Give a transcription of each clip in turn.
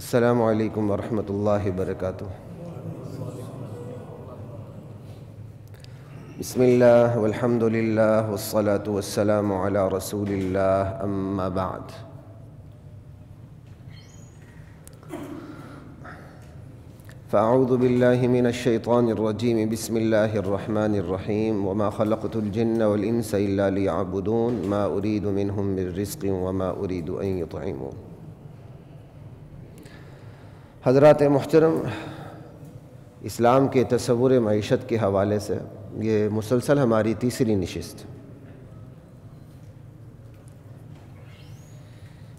السلام علیکم ورحمۃ اللہ وبرکاتہ۔ بسم اللہ والحمد للہ والصلاة والسلام علی رسول اللہ، اما بعد۔ فاعوذ باللہ من الشیطان الرجیم، بسم اللہ الرحمن الرحیم۔ وما خلقت الجن والانس الا لیعبدون، ما ارید منہم من رزق وما ارید ان یطعمون۔ حضرات محترم، اسلام کے تصور معیشت کے حوالے سے یہ مسلسل ہماری تیسری نشست،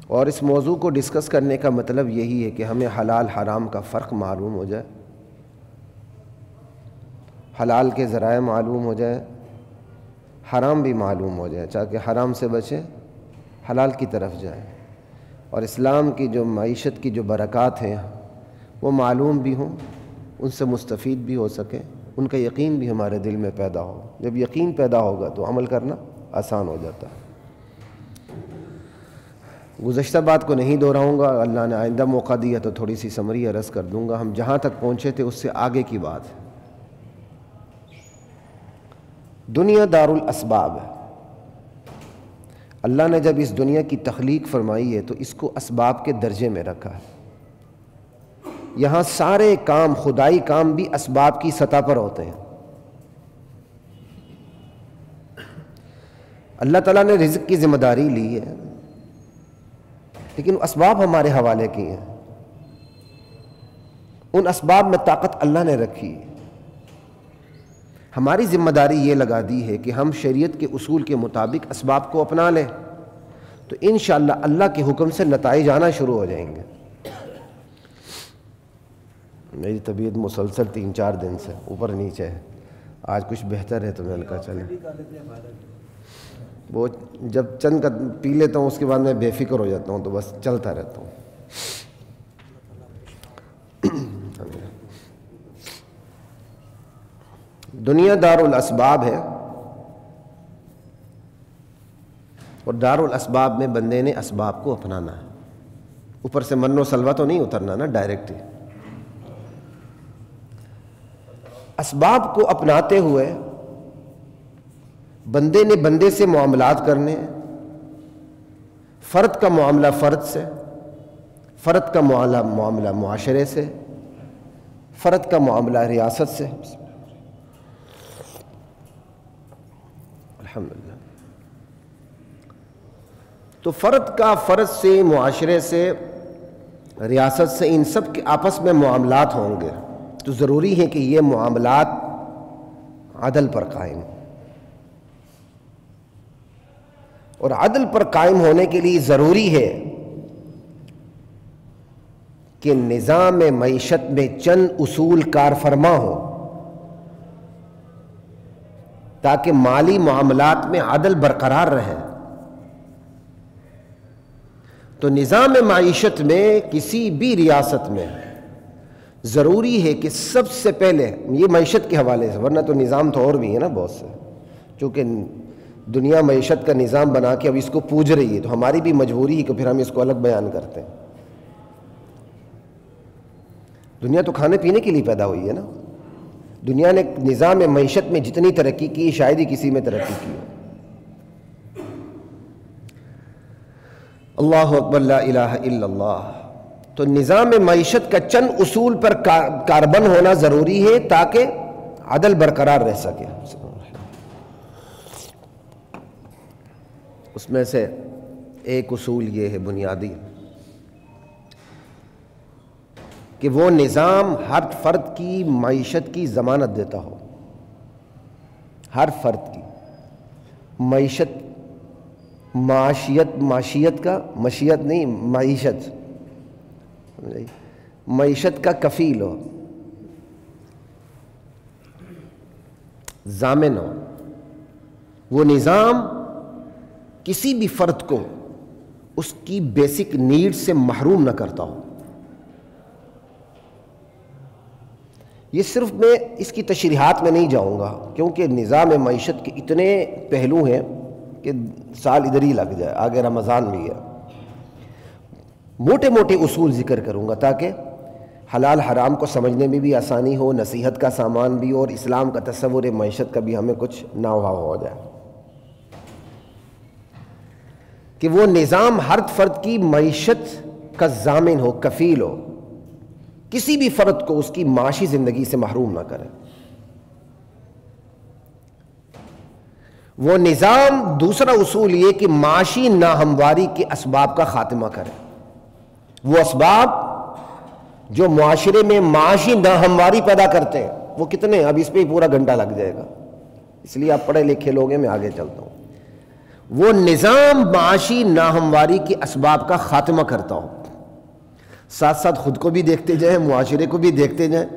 اور اس موضوع کو ڈسکس کرنے کا مطلب یہی ہے کہ ہمیں حلال حرام کا فرق معلوم ہو جائے، حلال کے ذرائع معلوم ہو جائے، حرام بھی معلوم ہو جائے تاکہ حرام سے بچیں، حلال کی طرف جائیں، اور اسلام کی جو معیشت کی جو برکات ہیں وہ معلوم بھی ہوں، ان سے مستفید بھی ہو سکیں، ان کا یقین بھی ہمارے دل میں پیدا ہو۔ جب یقین پیدا ہوگا تو عمل کرنا آسان ہو جاتا ہے۔ گزشتہ بات کو نہیں دہراؤں گا، اللہ نے آئندہ موقع دیا تو تھوڑی سی سمری عرض کر دوں گا۔ ہم جہاں تک پہنچے تھے اس سے آگے کی بات ہے۔ دنیا دار الاسباب ہے۔ اللہ نے جب اس دنیا کی تخلیق فرمائی ہے تو اس کو اسباب کے درجے میں رکھا ہے۔ یہاں سارے کام، خدائی کام بھی اسباب کی سطح پر ہوتے ہیں۔ اللہ تعالیٰ نے رزق کی ذمہ داری لی ہے، لیکن اسباب ہمارے حوالے کی ہیں۔ ان اسباب میں طاقت اللہ نے رکھی ہے۔ ہماری ذمہ داری یہ لگا دی ہے کہ ہم شریعت کے اصول کے مطابق اسباب کو اپنا لیں تو انشاءاللہ اللہ کے حکم سے نتائج آنا شروع ہو جائیں گے۔ میری طبیعت مسلسل 3-4 دن سے اوپر نیچے ہے، آج کچھ بہتر ہے تو میں نے کہا چلیں۔ وہ جب چند کا پی لیتا ہوں اس کے بعد میں بے فکر ہو جاتا ہوں تو بس چلتا رہتا ہوں۔ دنیا دار الاسباب ہے، اور دار الاسباب میں بندے نے اسباب کو اپنانا ہے۔ اوپر سے من و سلوہ تو نہیں اترنا نا، ڈائریکٹ ہی۔ اسباب کو اپناتے ہوئے بندے نے بندے سے معاملات کرنے ہیں۔ فرد کا معاملہ فرد سے، فرد کا معاملہ معاشرے سے، فرد کا معاملہ ریاست سے۔ الحمدللہ۔ تو فرد کا فرد سے، معاشرے سے، ریاست سے، ان سب کے آپس میں معاملات ہوں گے تو ضروری ہے کہ یہ معاملات عدل پر قائم ہوں، اور عدل پر قائم ہونے کے لیے ضروری ہے کہ نظام معیشت میں چند اصول کار فرما ہو تاکہ مالی معاملات میں عدل برقرار رہے۔ تو نظام معیشت میں کسی بھی ریاست میں ضروری ہے کہ سب سے پہلے یہ معیشت کے حوالے سے، ورنہ تو نظام تو اور بھی ہے نا بہت سے، چونکہ دنیا معیشت کا نظام بنا کے اب اس کو پوج رہی ہے تو ہماری بھی مجبوری ہے کہ پھر ہم اس کو الگ بیان کرتے ہیں۔ دنیا تو کھانے پینے کے لیے پیدا ہوئی ہے نا۔ دنیا نے نظام معیشت میں جتنی ترقی کی شاید ہی کسی میں ترقی کی ہو۔ اللہ اکبر، لا الہ الا اللہ۔ تو نظام معیشت کا چند اصول پر کاربن ہونا ضروری ہے تاکہ عدل برقرار رہ سکے۔ اس میں سے ایک اصول یہ ہے بنیادی کہ وہ نظام ہر فرد کی معیشت کی ضمانت دیتا ہو۔ ہر فرد کی معیشت معیشت کا کفیل ہو، ضامن ہو۔ وہ نظام کسی بھی فرد کو اس کی بیسک نیڈ سے محروم نہ کرتا ہو۔ یہ صرف میں اس کی تشریحات میں نہیں جاؤں گا کیونکہ نظام معیشت کے اتنے پہلو ہیں کہ سال ادھر ہی لگ جائے، آگے رمضان بھی ہے۔ موٹے موٹے اصول ذکر کروں گا تاکہ حلال حرام کو سمجھنے میں بھی آسانی ہو، نصیحت کا سامان بھی ہو، اور اسلام کا تصور معیشت کا بھی ہمیں کچھ ناوا ہو جائے، کہ وہ نظام ہر فرد کی معیشت کا ضامن ہو، کفیل ہو، کسی بھی فرد کو اس کی معاشی زندگی سے محروم نہ کرے۔ وہ نظام، دوسرا اصول یہ کہ معاشی ناہمواری کے اسباب کا خاتمہ کرے۔ وہ اسباب جو معاشرے میں معاشی ناہمواری پیدا کرتے ہیں وہ کتنے ہیں؟ اب اس پہ ہی پورا گھنٹہ لگ جائے گا، اس لیے آپ پڑھے لکھے لوگ ہیں، میں آگے چلتا ہوں۔ وہ نظام معاشی ناہمواری کے اسباب کا خاتمہ کرتا ہو، ساتھ ساتھ خود کو بھی دیکھتے جائیں، معاشرے کو بھی دیکھتے جائیں،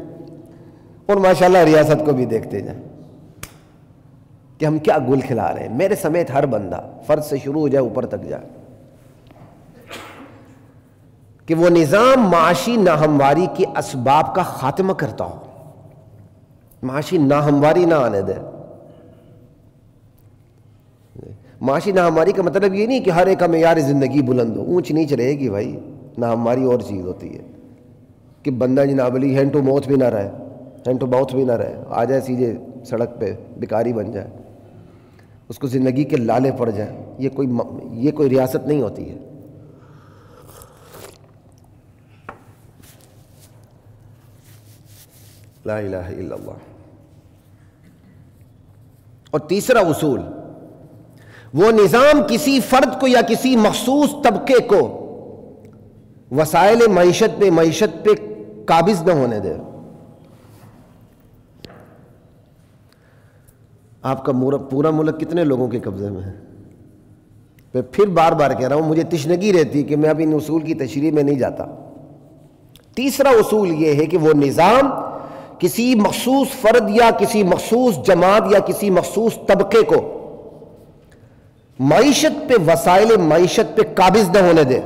اور ماشاءاللہ ریاست کو بھی دیکھتے جائیں کہ ہم کیا گل کھلا رہے ہیں۔ میرے سمیت ہر بندہ، فرد سے شروع ہو جائے اوپر تک جائے، کہ وہ نظام معاشی ناہمواری کے اسباب کا خاتمہ کرتا ہو، معاشی ناہمواری نہ آنے دے۔ معاشی ناہمواری کا مطلب یہ نہیں کہ ہر ایک کا معیار زندگی بلند ہو، اونچ نیچ رہے گی بھائی، ناہمواری اور چیز ہوتی ہے کہ بندہ جناب علی ہینڈ ٹو ماؤتھ بھی نہ رہے، ہینڈ ٹو ماؤتھ بھی نہ رہے، آ جائے سیدھے سڑک پہ بھکاری بن جائے، اس کو زندگی کے لالے پڑ جائیں، یہ کوئی ریاست نہیں ہوتی ہے۔ لا الہ الا اللہ۔ اور تیسرا اصول، وہ نظام کسی فرد کو یا کسی مخصوص طبقے کو وسائل معیشت پہ قابض نہ ہونے دے۔ آپ کا پورا ملک کتنے لوگوں کے قبضے میں ہے؟ میں پھر بار بار کہہ رہا ہوں، مجھے تشنگی رہتی کہ میں اب ان اصول کی تشریح میں نہیں جاتا۔ تیسرا اصول یہ ہے کہ وہ نظام کسی مخصوص فرد یا کسی مخصوص جماعت یا کسی مخصوص طبقے کو معیشت پہ، وسائل معیشت پہ قابض نہ ہونے دے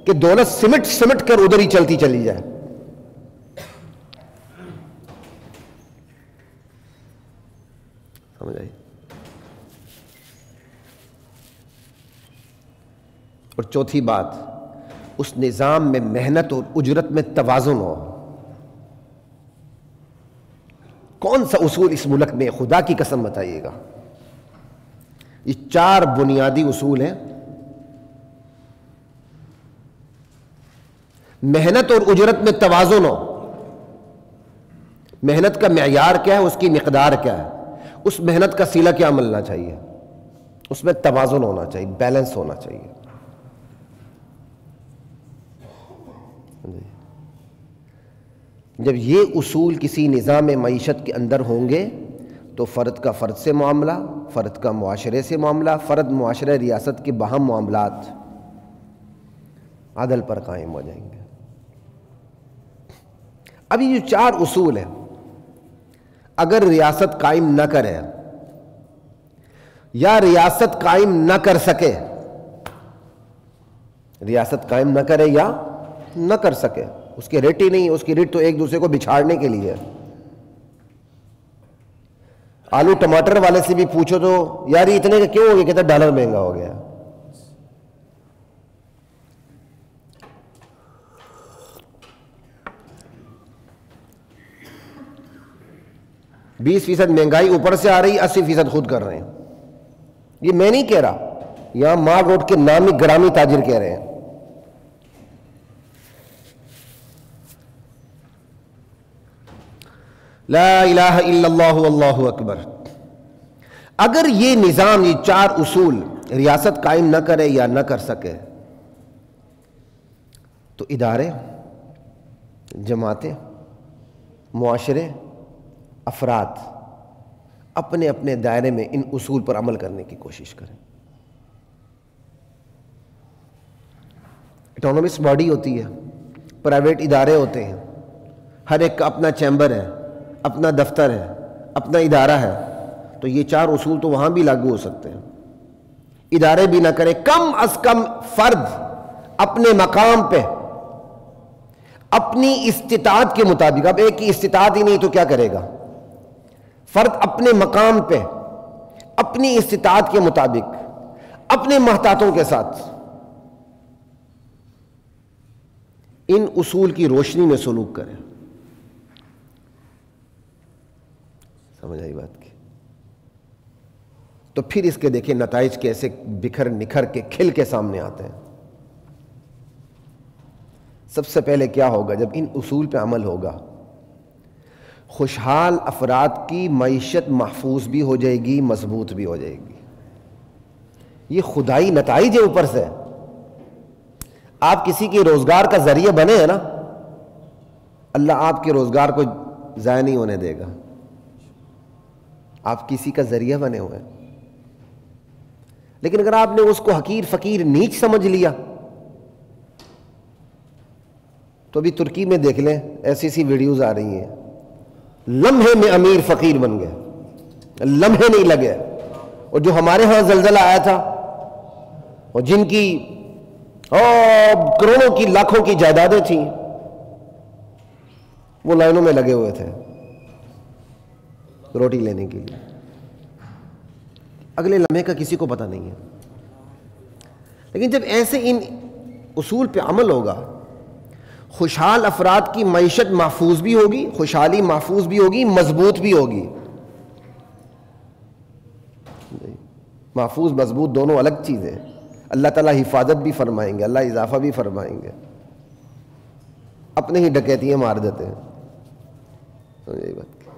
کہ دولت سمٹ کر ادھر ہی چلتی چلی جائے۔ سمجھ آئی؟ اور چوتھی بات، اس نظام میں محنت اور اجرت میں توازن ہو۔ کون سا اصول اس ملک میں، خدا کی قسم بتائیے گا؟ یہ 4 بنیادی اصول ہیں۔ محنت اور اجرت میں توازن ہو۔ محنت کا معیار کیا ہے، اس کی مقدار کیا ہے، اس محنت کا صلہ کیا ملنا چاہیے، اس میں توازن ہونا چاہیے، بیلنس ہونا چاہیے۔ جب یہ اصول کسی نظام معیشت کے اندر ہوں گے تو فرد کا فرد سے معاملہ، فرد کا معاشرے سے معاملہ، فرد معاشرے ریاست کے باہم معاملات عدل پر قائم ہو جائیں گے۔ اب یہ جو 4 اصول ہیں، اگر ریاست قائم نہ کرے یا ریاست قائم نہ کر سکے، ریاست قائم نہ کرے یا نہ کر سکے، اس کی ریٹ ہی نہیں، اس کی ریٹ تو ایک دوسرے کو بچھاڑنے کے لیے ہے۔ آلو ٹماٹر والے سے بھی پوچھو تو یار یہ اتنے کا کیوں ہو گیا، کہتا ڈالر مہنگا ہو گیا۔ %20 مہنگائی اوپر سے آ رہی، 80% خود کر رہے ہیں۔ یہ میں نہیں کہہ رہا، یہاں مال روڈ کے نامی گرامی تاجر کہہ رہے ہیں۔ لا الہ الا اللہ واللہ اکبر۔ اگر یہ نظام، یہ 4 اصول ریاست قائم نہ کرے یا نہ کر سکے تو ادارے، جماعتیں، معاشرے، افراد اپنے اپنے دائرے میں ان اصول پر عمل کرنے کی کوشش کریں۔ اٹانومس باڈی ہوتی ہے، پرائیویٹ ادارے ہوتے ہیں، ہر ایک کا اپنا چیمبر ہے، اپنا دفتر ہے، اپنا ادارہ ہے، تو یہ 4 اصول تو وہاں بھی لاگو ہو سکتے ہیں۔ ادارے بھی نہ کریں، کم از کم فرد اپنے مقام پہ اپنی استطاعت کے مطابق، اب ایک کی استطاعت ہی نہیں تو کیا کرے گا، فرد اپنے مقام پہ اپنی استطاعت کے مطابق اپنے محتاطوں کے ساتھ ان اصول کی روشنی میں سلوک کریں. سمجھ آئی بات کی؟ تو پھر اس کے دیکھیں نتائج کیسے بکھر نکھر کے کھل کے سامنے آتے ہیں. سب سے پہلے کیا ہوگا؟ جب ان اصول پہ عمل ہوگا، خوشحال افراد کی معیشت محفوظ بھی ہو جائے گی، مضبوط بھی ہو جائے گی. یہ خدائی نتائج ہے اوپر سے. آپ کسی کے روزگار کا ذریعہ بنے ہیں نا، اللہ آپ کے روزگار کو ضائع نہیں ہونے دے گا. آپ کسی کا ذریعہ بنے ہوئے ہیں. لیکن اگر آپ نے اس کو حقیر فقیر نیچ سمجھ لیا تو ابھی ترکی میں دیکھ لیں، ایسی ایسی ویڈیوز آ رہی ہیں، لمحے میں امیر فقیر بن گئے، لمحے نہیں لگے. اور جو ہمارے ہاں زلزلہ آیا تھا اور جن کی کروڑوں کی لاکھوں کی جائیدادیں تھیں، وہ لائنوں میں لگے ہوئے تھے روٹی لینے کے لیے. اگلے لمحے کا کسی کو پتہ نہیں ہے. لیکن جب ایسے ان اصول پہ عمل ہوگا، خوشحال افراد کی معیشت محفوظ بھی ہوگی، خوشحالی محفوظ بھی ہوگی، مضبوط بھی ہوگی. محفوظ مضبوط دونوں الگ چیزیں ہیں. اللہ تعالیٰ حفاظت بھی فرمائیں گے، اللہ اضافہ بھی فرمائیں گے. اپنے ہی ڈکیتیاں مار دیتے ہیں. سمجھے بات کی؟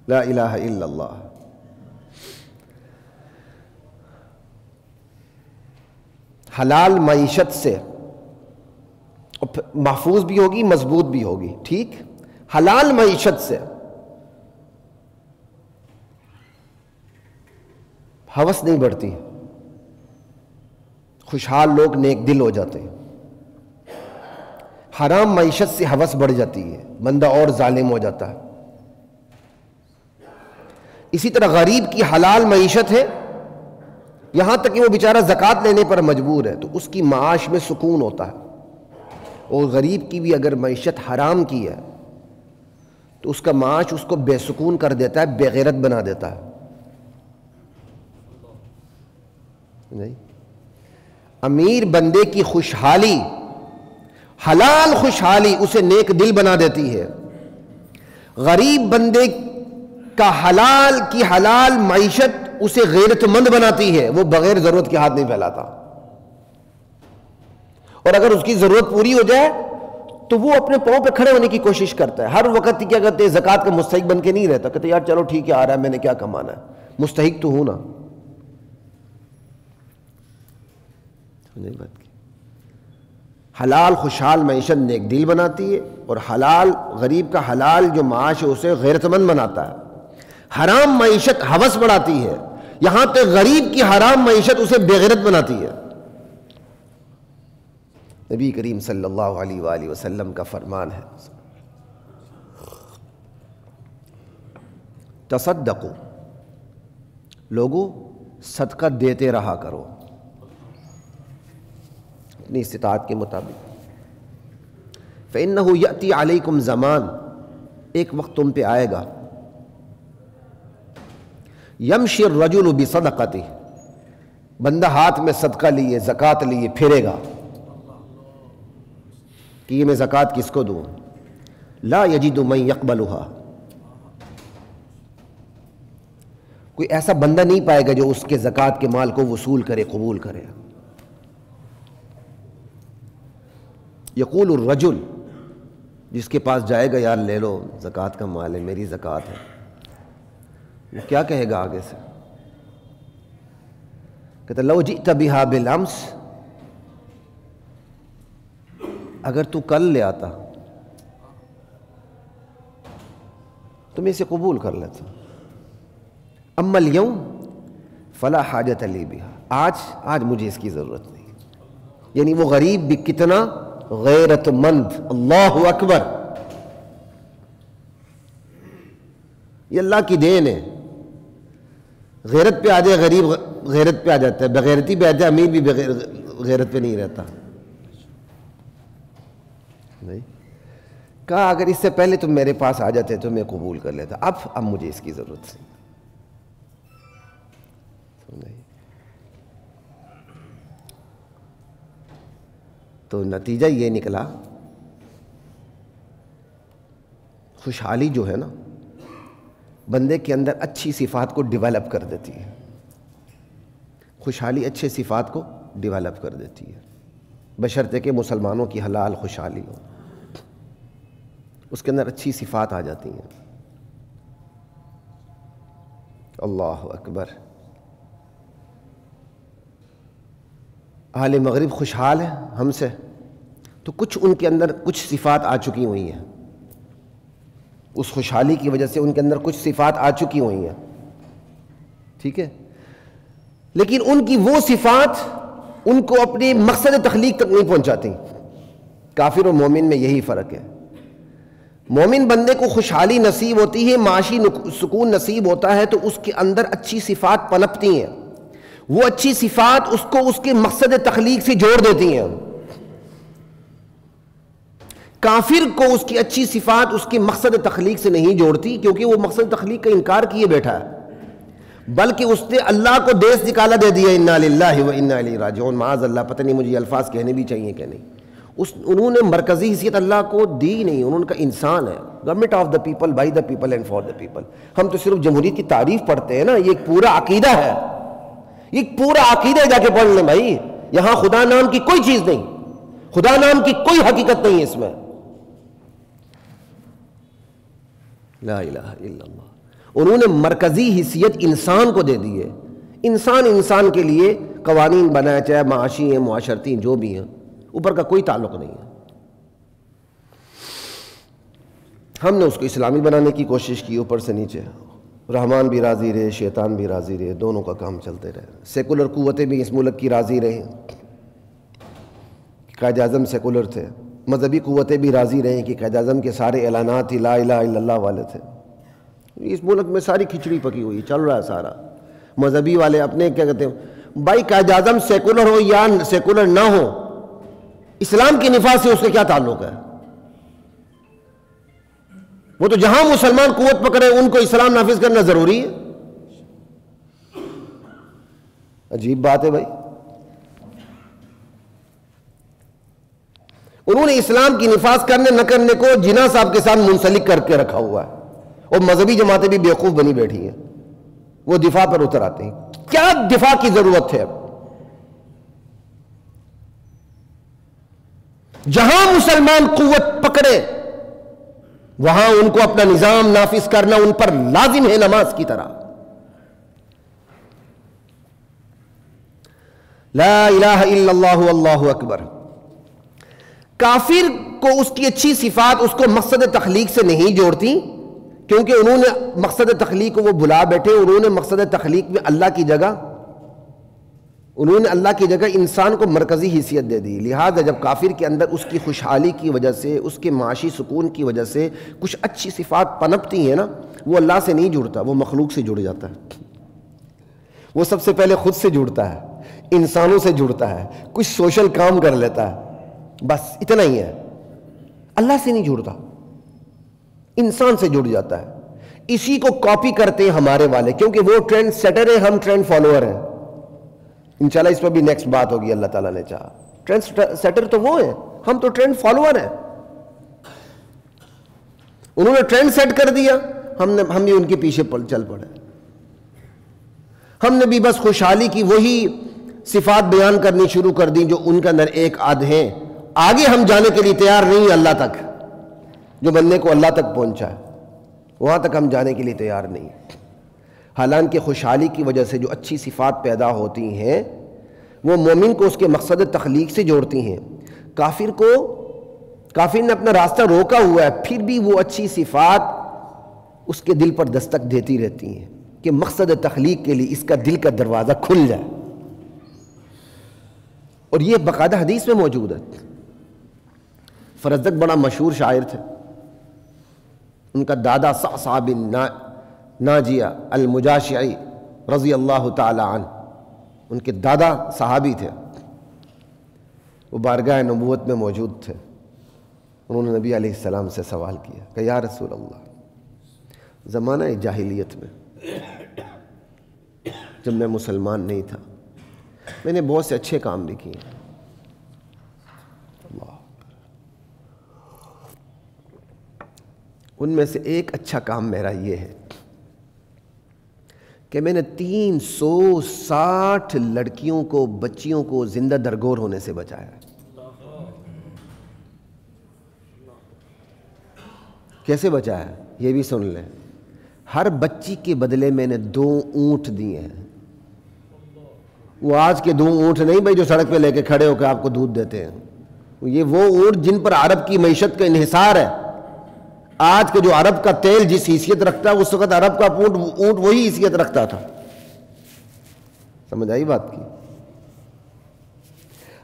لا الہ الا اللہ. حلال معیشت سے محفوظ بھی ہوگی، مضبوط بھی ہوگی. ٹھیک، حلال معیشت سے ہوس نہیں بڑھتی، خوشحال لوگ نیک دل ہو جاتے ہیں. حرام معیشت سے ہوس بڑھ جاتی ہے، بندہ اور ظالم ہو جاتا ہے. اسی طرح غریب کی حلال معیشت ہے، یہاں تک کہ وہ بیچارہ زکوٰۃ لینے پر مجبور ہے تو اس کی معاش میں سکون ہوتا ہے. اور غریب کی بھی اگر معیشت حرام کی ہے تو اس کا معاش اس کو بے سکون کر دیتا ہے، بے غیرت بنا دیتا ہے. نہیں، امیر بندے کی خوشحالی، حلال خوشحالی اسے نیک دل بنا دیتی ہے. غریب بندے کا حلال معیشت اسے غیرت مند بناتی ہے، وہ بغیر ضرورت کے ہاتھ نہیں پھیلاتا. اور اگر اس کی ضرورت پوری ہو جائے تو وہ اپنے پاؤں پہ کھڑے ہونے کی کوشش کرتا ہے. ہر وقت کیا کہتے ہیں، زکوٰۃ کا مستحق بن کے نہیں رہتا. کہتے یار چلو ٹھیک ہے، آ رہا ہے، میں نے کیا کمانا ہے، مستحق تو ہوں نا. نہیں بات کی. حلال خوشحال معیشت نیک دل بناتی ہے، اور حلال غریب کا حلال جو معاش ہے اسے غیرت مند بناتا ہے. حرام معیشت ہوس بڑھاتی ہے، یہاں تک غریب کی حرام معیشت اسے بے غیرت بناتی ہے. نبی کریم صلی اللہ علیہ وآلہ وسلم کا فرمان ہے، تصدقوا، لوگوں صدقہ دیتے رہا کرو اپنی استطاعت کے مطابق. فإنہ یأتی علیکم زمان، ایک وقت تم پہ آئے گا، یمشی الرجل بصدقتہ، بندہ ہاتھ میں صدقہ لیے، زکوٰۃ لیے پھرے گا کہ یہ میں زکوٰۃ کس کو دوں. لا یجد من یقبلھا، کوئی ایسا بندہ نہیں پائے گا جو اس کے زکوٰۃ کے مال کو وصول کرے، قبول کرے. یقول الرجل، جس کے پاس جائے گا، یار لے لو، زکوٰۃ کا مال ہے، میری زکوٰۃ ہے، وہ کیا کہے گا آگے سے؟ کہتا لو جئت بہا بالامس، اگر تو کل لے آتا تو میں اسے قبول کر لیتا. اما اليوم فلا حاجت لی بہا، آج مجھے اس کی ضرورت نہیں. یعنی وہ غریب بھی کتنا غیرت مند، اللہ اکبر. یہ اللہ کی دین ہے. غیرت پہ آ جائے غریب، غیرت پہ آ جاتا ہے، بغیرتی پہ آ جائے امیر بھی غیرت پہ نہیں رہتا. نہیں کہا اگر اس سے پہلے تم میرے پاس آ جاتے تو میں قبول کر لیتا، اب مجھے اس کی ضرورت نہیں. تو نتیجہ یہ نکلا، خوشحالی جو ہے نا بندے کے اندر اچھی صفات کو ڈیولپ کر دیتی ہے. خوشحالی اچھے صفات کو ڈیولپ کر دیتی ہے، بشرطے کہ مسلمانوں کی حلال خوشحالی ہو، اس کے اندر اچھی صفات آ جاتی ہیں. اللہ اکبر. اہل مغرب خوشحال ہیں ہم سے، تو کچھ ان کے اندر کچھ صفات آ چکی ہوئی ہیں، اس خوشحالی کی وجہ سے ان کے اندر کچھ صفات آ چکی ہوئی ہیں، ٹھیک ہے. لیکن ان کی وہ صفات ان کو اپنے مقصد تخلیق تک نہیں پہنچاتی. کافر و مومن میں یہی فرق ہے. مومن بندے کو خوشحالی نصیب ہوتی ہے، معاشی سکون نصیب ہوتا ہے، تو اس کے اندر اچھی صفات پنپتی ہیں. وہ اچھی صفات اس کو اس کے مقصد تخلیق سے جوڑ دیتی ہیں. کافر کو اس کی اچھی صفات اس کے مقصد تخلیق سے نہیں جوڑتی، کیونکہ وہ مقصد تخلیق کا انکار کیے بیٹھا ہے، بلکہ اس نے اللہ کو دیس نکالا دے دیا. انا للہ و انا الیہ راجعون. معاذ اللہ، پتہ نہیں مجھے یہ الفاظ کہنے بھی چاہیے کہ نہیں. انہوں نے مرکزی حیثیت اللہ کو دی نہیں. انہوں کا انسان ہے، government of the people, by the people and for the people. ہم تو صرف جمہوریت کی تعریف پڑھتے ہیں نا، یہ ایک پورا عقیدہ ہے، یہ پورا عقیدہ جا کے پڑھ لیں بھائی. یہاں خدا نام کی کوئی چیز نہیں، خدا نام کی کوئی حقیقت نہیں ہے اس میں. لا الہ الا اللہ. انہوں نے مرکزی حیثیت انسان کو دے دی ہے. انسان کے لیے قوانین بنائے، چاہے معاشی ہیں، معاشرتی جو بھی ہیں، اوپر کا کوئی تعلق نہیں ہے. ہم نے اس کو اسلامی بنانے کی کوشش کی اوپر سے نیچے. رحمان بھی راضی رہے، شیطان بھی راضی رہے، دونوں کا کام چلتے رہے. سیکولر قوتیں بھی اس ملک کی راضی رہیں، قائد اعظم سیکولر تھے. مذہبی قوتیں بھی راضی رہیں کہ قائد اعظم کے سارے اعلانات ہی لا الہ الا اللہ والے تھے. اس ملک میں ساری کھچڑی پکی ہوئی، چل رہا ہے سارا. مذہبی والے اپنے کیا کہتے ہیں بھائی، قائد اعظم سیکولر ہو یا سیکولر نہ ہو، اسلام کے نفاذ سے اس کا کیا تعلق ہے؟ وہ تو جہاں مسلمان قوت پکڑے ان کو اسلام نافذ کرنا ضروری ہے. عجیب بات ہے بھائی. انہوں نے اسلام کی نفاذ کرنے نہ کرنے کو جناح صاحب کے ساتھ منسلک کر کے رکھا ہوا ہے، اور مذہبی جماعتیں بھی بیوقوف بنی بیٹھی ہیں، وہ دفاع پر اتر آتے ہیں. کیا دفاع کی ضرورت ہے؟ جہاں مسلمان قوت پکڑے وہاں ان کو اپنا نظام نافذ کرنا ان پر لازم ہے، نماز کی طرح. لا الہ الا اللہ واللہ اکبر. کافر کو اس کی اچھی صفات اس کو مقصد تخلیق سے نہیں جوڑتی، کیونکہ انہوں نے مقصد تخلیق کو وہ بلا بیٹھے. انہوں نے مقصد تخلیق میں اللہ کی جگہ انسان کو مرکزی حیثیت دے دی. لہذا جب کافر کے اندر اس کی خوشحالی کی وجہ سے، اس کے معاشی سکون کی وجہ سے کچھ اچھی صفات پنپتی ہیں نا، وہ اللہ سے نہیں جڑتا، وہ مخلوق سے جڑ جاتا ہے. وہ سب سے پہلے خود سے جڑتا ہے، انسانوں سے جڑتا ہے، کچھ سوشل کام کر لیتا ہے، بس اتنا ہی ہے. اللہ سے نہیں جڑتا، انسان سے جڑ جاتا ہے. اسی کو کاپی کرتے ہیں ہمارے والے، کیونکہ وہ ٹرینڈ سیٹر ہے، ہم ٹرینڈ فالوور ہیں. انشاءاللہ اس پر بھی نیکسٹ بات ہوگی اللہ تعالیٰ نے چاہا. ٹرینڈ سیٹر تو وہ ہیں، ہم تو ٹرینڈ فالوور ہیں. انہوں نے ٹرینڈ سیٹ کر دیا، ہم بھی ان کے پیچھے چل پڑے. ہم نے بھی بس خوشحالی کی وہی صفات بیان کرنی شروع کر دی جو ان کے اندر ایک آدھ ہیں. آگے ہم جانے کے لیے تیار نہیں ہیں اللہ تک. جو بندے کو اللہ تک پہنچا ہے وہاں تک ہم جانے کے لیے تیار نہیں. حالانکہ خوشحالی کی وجہ سے جو اچھی صفات پیدا ہوتی ہیں وہ مومن کو اس کے مقصد تخلیق سے جوڑتی ہیں. کافر نے اپنا راستہ روکا ہوا ہے، پھر بھی وہ اچھی صفات اس کے دل پر دستک دیتی رہتی ہیں کہ مقصد تخلیق کے لیے اس کا دل کا دروازہ کھل جائے. اور یہ باقاعدہ حدیث میں موجود ہے. فرزدق بڑا مشہور شاعر تھے. ان کا دادا صعصع بن ناجیہ المجاشعی رضی اللہ تعالی عنہ، ان کے دادا صحابی تھے. وہ بارگاہ نبوت میں موجود تھے. انہوں نے نبی علیہ السلام سے سوال کیا کہ یا رسول اللہ، زمانہ جاہلیت میں جب میں مسلمان نہیں تھا، میں نے بہت سے اچھے کام بھی کیے، ان میں سے ایک اچھا کام میرا یہ ہے کہ میں نے 360 لڑکیوں کو، بچیوں کو زندہ درگور ہونے سے بچایا. کیسے بچایا یہ بھی سن لیں. ہر بچی کے بدلے میں نے 2 اونٹ دیے ہیں. وہ آج کے 2 اونٹ نہیں بھائی جو سڑک پہ لے کے کھڑے ہو کے آپ کو دودھ دیتے ہیں. یہ وہ اونٹ جن پر عرب کی معیشت کا انحصار ہے. آج کے جو عرب کا تیل جس حیثیت رکھتا ہے اس وقت عرب کا اونٹ وہی حیثیت رکھتا تھا. سمجھ آئی بات کی؟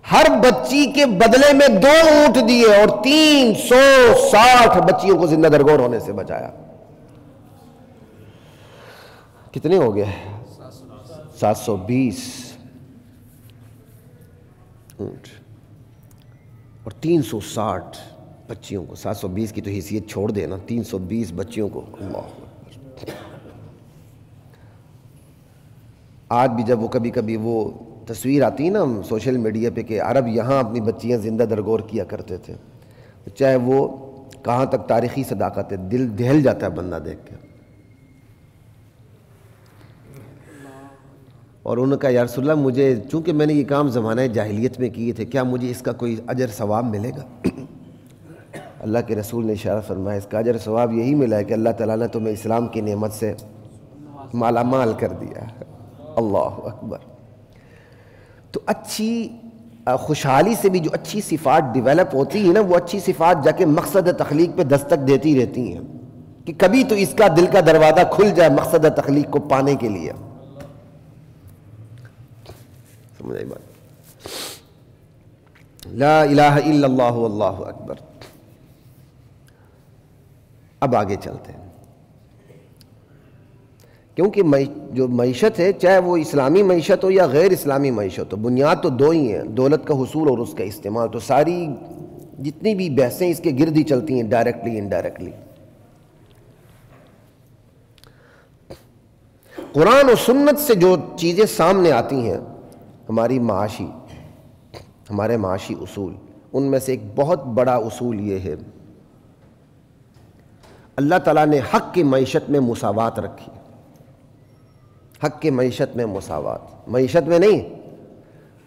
ہر بچی کے بدلے میں 2 اونٹ دیے اور 360 بچیوں کو زندہ درگور ہونے سے بچایا. کتنے ہو گئے؟ 720 اونٹ اور 360 بچیوں کو. 720 کی تو حیثیت چھوڑ دینا، 320 بچیوں کو. اللہ. آج بھی جب وہ کبھی کبھی وہ تصویر آتی ہے نا سوشل میڈیا پہ کہ عرب یہاں اپنی بچیاں زندہ درگور کیا کرتے تھے، چاہے وہ کہاں تک تاریخی صداقت ہے، دل دہل جاتا ہے بندہ دیکھ کے. اور انہوں نے کہا یا رسول اللہ مجھے، چونکہ میں نے یہ کام زمانہ جاہلیت میں کیے تھے، کیا مجھے اس کا کوئی اجر ثواب ملے گا؟ اللہ کے رسول نے اشارہ فرمایا اس کا اجر ثواب یہی ملا ہے کہ اللہ تعالیٰ نے تمہیں اسلام کی نعمت سے مالا مال کر دیا. اللہ اکبر. تو اچھی خوشحالی سے بھی جو اچھی صفات ڈیولپ ہوتی ہیں نا، وہ اچھی صفات جا کے مقصد تخلیق پہ دستک دیتی رہتی ہیں کہ کبھی تو اس کا دل کا دروازہ کھل جائے مقصد تخلیق کو پانے کے لیے. سمجھ آئی بات؟ لا الہ الا اللہ واللہ اکبر. اب آگے چلتے ہیں کیونکہ جو معیشت ہے چاہے وہ اسلامی معیشت ہو یا غیر اسلامی معیشت ہو، بنیاد تو 2 ہی ہیں، دولت کا حصول اور اس کا استعمال. تو ساری جتنی بھی بحثیں اس کے گرد ہی چلتی ہیں، ڈائریکٹلی انڈائریکٹلی. قرآن و سنت سے جو چیزیں سامنے آتی ہیں ہمارے معاشی اصول، ان میں سے ایک بہت بڑا اصول یہ ہے اللہ تعالیٰ نے حق کی معیشت میں مساوات رکھی. حق کی معیشت میں مساوات، معیشت میں نہیں،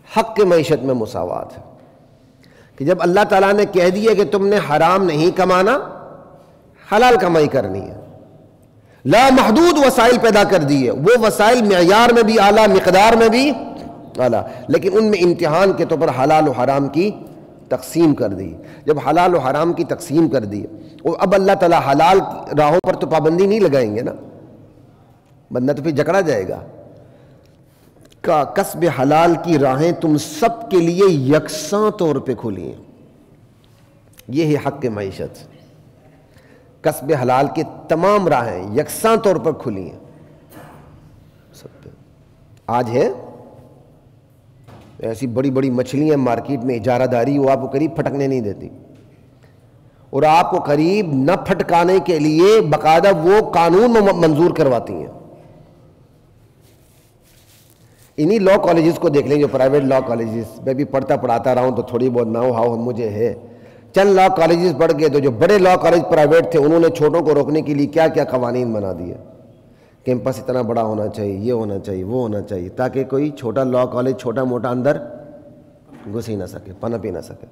حق کی معیشت میں مساوات ہے کہ جب اللہ تعالیٰ نے کہہ دیا کہ تم نے حرام نہیں کمانا، حلال کمائی کرنی ہے، لا محدود وسائل پیدا کر دیے، وہ وسائل معیار میں بھی اعلیٰ، مقدار میں بھی اعلیٰ، لیکن ان میں امتحان کے طور پر حلال و حرام کی تقسیم کر دی. جب حلال و حرام کی تقسیم کر دی، اور اب اللہ تعالیٰ حلال راہوں پر تو پابندی نہیں لگائیں گے نا، بندہ تو پھر جکڑا جائے گا. کا کسب حلال کی راہیں تم سب کے لیے یکساں طور پہ کھلی ہیں. یہ ہے حق معیشت. کسب حلال کی تمام راہیں یکساں طور پر کھلی ہیں سب پہ. آج ہے ایسی بڑی بڑی مچھلیاں مارکیٹ میں اجارہ داری، وہ آپ کو قریب پھٹکنے نہیں دیتی، اور آپ کو قریب نہ پھٹکانے کے لیے باقاعدہ وہ قانون منظور کرواتی ہیں. انہی لاء کالجز کو دیکھ لیں، جو پرائیویٹ لاء کالجز، میں بھی پڑھاتا رہا ہوں تو تھوڑی بہت نو ہاؤ مجھے ہے. چند لاء کالجز پڑھ گئے تو جو بڑے لاء کالج پرائیویٹ تھے انہوں نے چھوٹوں کو روکنے کے لیے کیا کیا قوانین بنا دیے. کیمپس اتنا بڑا ہونا چاہیے، یہ ہونا چاہیے، وہ ہونا چاہیے، تاکہ کوئی چھوٹا لاء کالج چھوٹا موٹا اندر گھس ہی نہ سکے، پنپ ہی نہ سکے.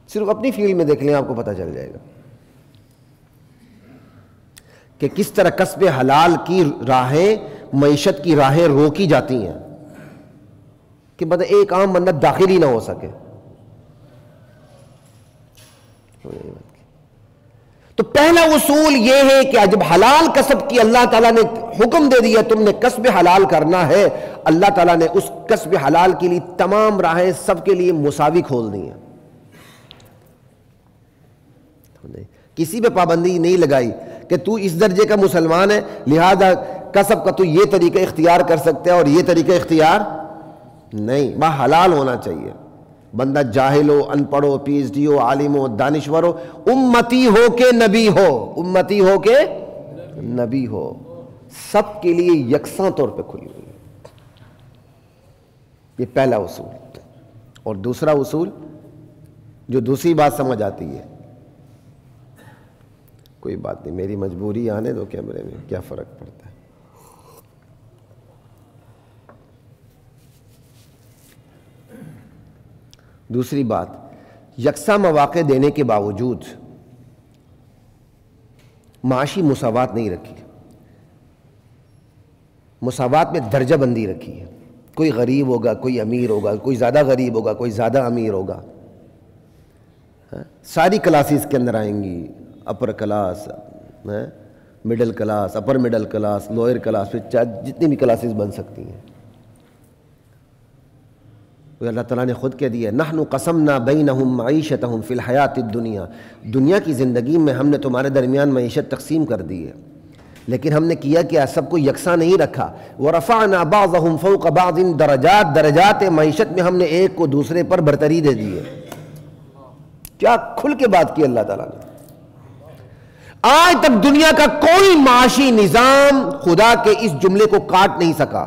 صرف اپنی فیلڈ میں دیکھ لیں آپ کو پتہ چل جائے گا کہ کس طرح کسب حلال کی راہیں، معیشت کی راہیں روکی جاتی ہیں کہ مطلب ایک عام بندہ داخل ہی نہ ہو سکے. تو پہلا اصول یہ ہے کہ جب حلال کسب کی اللہ تعالیٰ نے حکم دے دیا تم نے کسب حلال کرنا ہے، اللہ تعالیٰ نے اس کسب حلال کے لیے تمام راہیں سب کے لیے مساوی کھول دی ہیں. کسی پہ پابندی نہیں لگائی کہ تو اس درجے کا مسلمان ہے لہذا کسب کا تو یہ طریقہ اختیار کر سکتے ہیں اور یہ طریقہ اختیار نہیں. وہاں حلال ہونا چاہیے. بندہ جاہل ہو، ان پڑھ ہو، پی ایچ ڈی ہو، عالم ہو، دانشور ہو، امتی ہو کہ نبی ہو، امتی ہو کہ نبی ہو، سب کے لیے یکساں طور پہ کھلی ہوئی ہے. یہ پہلا اصول. اور دوسرا اصول جو دوسری بات سمجھ آتی ہے کوئی بات نہیں، میری مجبوری آنے دو کیمرے میں، کیا فرق پڑتا ہے۔ دوسری بات، یکساں مواقع دینے کے باوجود معاشی مساوات نہیں رکھی، مساوات میں درجہ بندی رکھی ہے۔ کوئی غریب ہوگا، کوئی امیر ہوگا، کوئی زیادہ غریب ہوگا، کوئی زیادہ امیر ہوگا، ساری کلاسز کے اندر آئیں گی، upper class, middle class, upper middle class, lower class, پھر جتنی بھی کلاسز بن سکتی ہیں۔ اللہ تعالیٰ نے خود کہہ دیا، نحن قسمنا بینہم معیشتہم فی الحیات الدنیا، دنیا کی زندگی میں ہم نے تمہارے درمیان معیشت تقسیم کر دی ہے، لیکن ہم نے کیا کیا، سب کو یکساں نہیں رکھا۔ ورفعنا بعضہم فوق بعض درجات، درجات معیشت میں ہم نے ایک کو دوسرے پر برتری دے دی ہے۔ کیا کھل کے بات کی اللہ تعالیٰ نے۔ آج تک دنیا کا کوئی معاشی نظام خدا کے اس جملے کو کاٹ نہیں سکا۔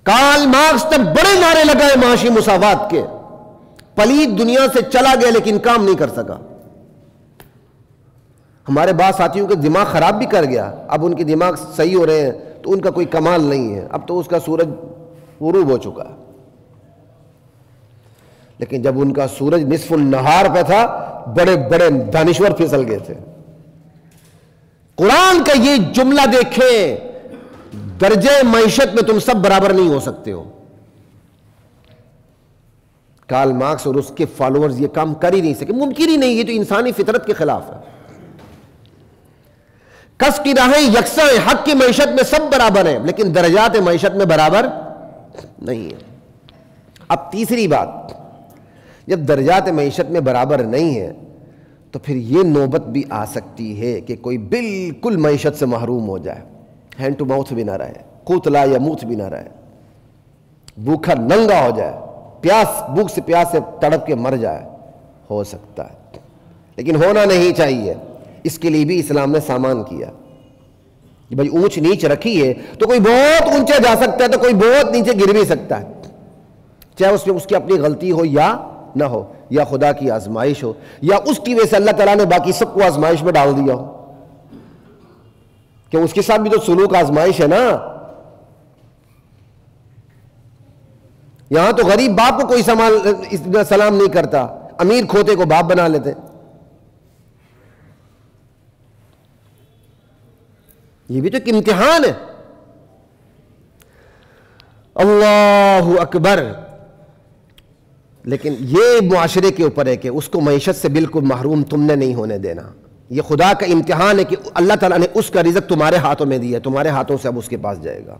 کارل مارکس تک بڑے نعرے لگائے معاشی مساوات کے، پلید دنیا سے چلا گیا لیکن کام نہیں کر سکا۔ ہمارے بعض ساتھیوں کے دماغ خراب بھی کر گیا، اب ان کے دماغ صحیح ہو رہے ہیں تو ان کا کوئی کمال نہیں ہے، اب تو اس کا سورج غروب ہو چکا ہے، لیکن جب ان کا سورج نصف النہار پہ تھا بڑے بڑے دانشور پھسل گئے تھے۔ قرآن کا یہ جملہ دیکھیں، درجے معیشت میں تم سب برابر نہیں ہو سکتے ہو۔ کارل مارکس اور اس کے فالوورز یہ کام کر ہی نہیں سکے، ممکن ہی نہیں، یہ تو انسانی فطرت کے خلاف ہے۔ کس کی راہیں یکساں ہیں، حق کی معیشت میں سب برابر ہیں، لیکن درجات معیشت میں برابر نہیں ہے۔ اب تیسری بات، جب درجات معیشت میں برابر نہیں ہے تو پھر یہ نوبت بھی آ سکتی ہے کہ کوئی بالکل معیشت سے محروم ہو جائے، ہینڈ ٹو ماؤتھ بھی نہ رہے، قوت لا یموت بھی نہ رہے، بھوکا ننگا ہو جائے، پیاس، بھوک سے پیاس سے تڑپ کے مر جائے، ہو سکتا ہے، لیکن ہونا نہیں چاہیے۔ اس کے لیے بھی اسلام نے سامان کیا کہ بھائی اونچ نیچ رکھی ہے تو کوئی بہت اونچے جا سکتا ہے تو کوئی بہت نیچے گر بھی سکتا ہے، چاہے اس میں اس کی اپنی غلطی ہو یا نہ ہو، یا خدا کی آزمائش ہو، یا اس کی وجہ سے اللہ تعالیٰ نے باقی سب کو آزمائش میں ڈال دیا ہو، کہ اس کے ساتھ بھی تو سلوک آزمائش ہے نا۔ یہاں تو غریب باپ کو کوئی سلام نہیں کرتا، امیر کھوتے کو باپ بنا لیتے۔ یہ بھی تو ایک امتحان ہے۔ اللہ اکبر۔ لیکن یہ معاشرے کے اوپر ہے کہ اس کو معیشت سے بالکل محروم تم نے نہیں ہونے دینا۔ یہ خدا کا امتحان ہے کہ اللہ تعالیٰ نے اس کا رزق تمہارے ہاتھوں میں دیا ہے، تمہارے ہاتھوں سے اب اس کے پاس جائے گا۔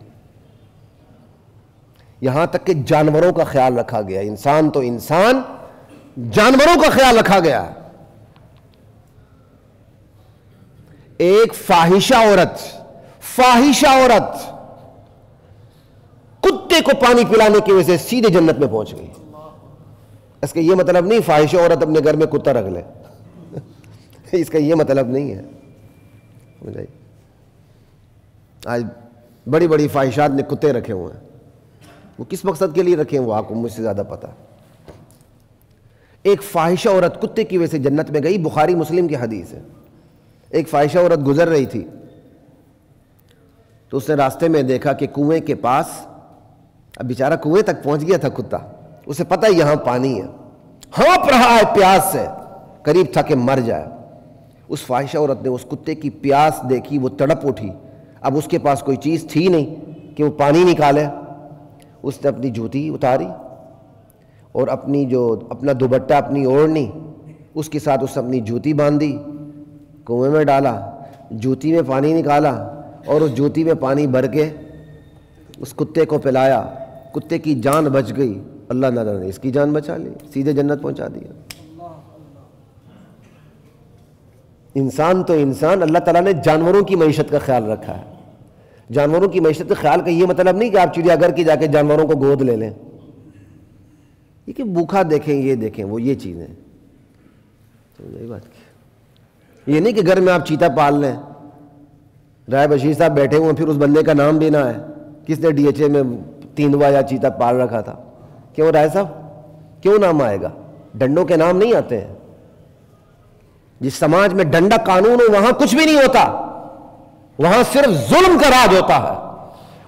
یہاں تک کہ جانوروں کا خیال رکھا گیا، انسان تو انسان، جانوروں کا خیال رکھا گیا۔ ایک فاحشہ عورت کتے کو پانی پلانے کی وجہ سے سیدھے جنت میں پہنچ گئی۔ اس کا یہ مطلب نہیں فاحشہ عورت اپنے گھر میں کتا رکھ لے، اس کا یہ مطلب نہیں ہے۔ آج بڑی بڑی فاحشات نے کتے رکھے ہوئے ہیں، وہ کس مقصد کے لیے رکھے ہیں وہ آپ کو مجھ سے زیادہ پتا۔ ایک فاحشہ عورت کتے کی وجہ سے جنت میں گئی، بخاری مسلم کی حدیث ہے۔ ایک فاحشہ عورت گزر رہی تھی تو اس نے راستے میں دیکھا کہ کنویں کے پاس، اب بیچارہ کنویں تک پہنچ گیا تھا کتا، اسے پتہ یہاں پانی ہے، ہانپ رہا ہے پیاس سے، قریب تھا کہ مر جائے۔ اس فاحشہ عورت نے اس کتے کی پیاس دیکھی، وہ تڑپ اٹھی، اب اس کے پاس کوئی چیز تھی نہیں کہ وہ پانی نکالے۔ اس نے اپنی جوتی اتاری اور اپنا دوپٹہ، اپنی اوڑھنی، اس کے ساتھ اس نے اپنی جوتی باندھی، کنویں میں ڈالا، جوتی میں پانی نکالا اور اس جوتی میں پانی بھر کے اس کتے کو پلایا۔ کتے کی جان بچ گئی، اللہ تعالیٰ نے اس کی جان بچا لی، سیدھے جنت پہنچا دیا۔ انسان تو انسان، اللہ تعالیٰ نے جانوروں کی معیشت کا خیال رکھا ہے۔ جانوروں کی معیشت کا خیال کا یہ مطلب نہیں کہ آپ چڑیا گھر کی جا کے جانوروں کو گود لے لیں، یہ کہ بھوکھا دیکھیں، یہ دیکھیں، وہ یہ چیزیں یہی بات کی۔ یہ نہیں کہ گھر میں آپ چیتا پال لیں، رائے بشیر صاحب بیٹھے ہوئے پھر اس بندے کا نام بھی نہ ہے، کس نے DHA میں تیندوا یا چیتا پال رکھا تھا۔ کیوں رائے صاحب، کیوں نام آئے گا؟ ڈنڈوں کے نام نہیں آتے ہیں، جس سماج میں ڈنڈا قانون ہو وہاں کچھ بھی نہیں ہوتا، وہاں صرف ظلم کا راج ہوتا ہے،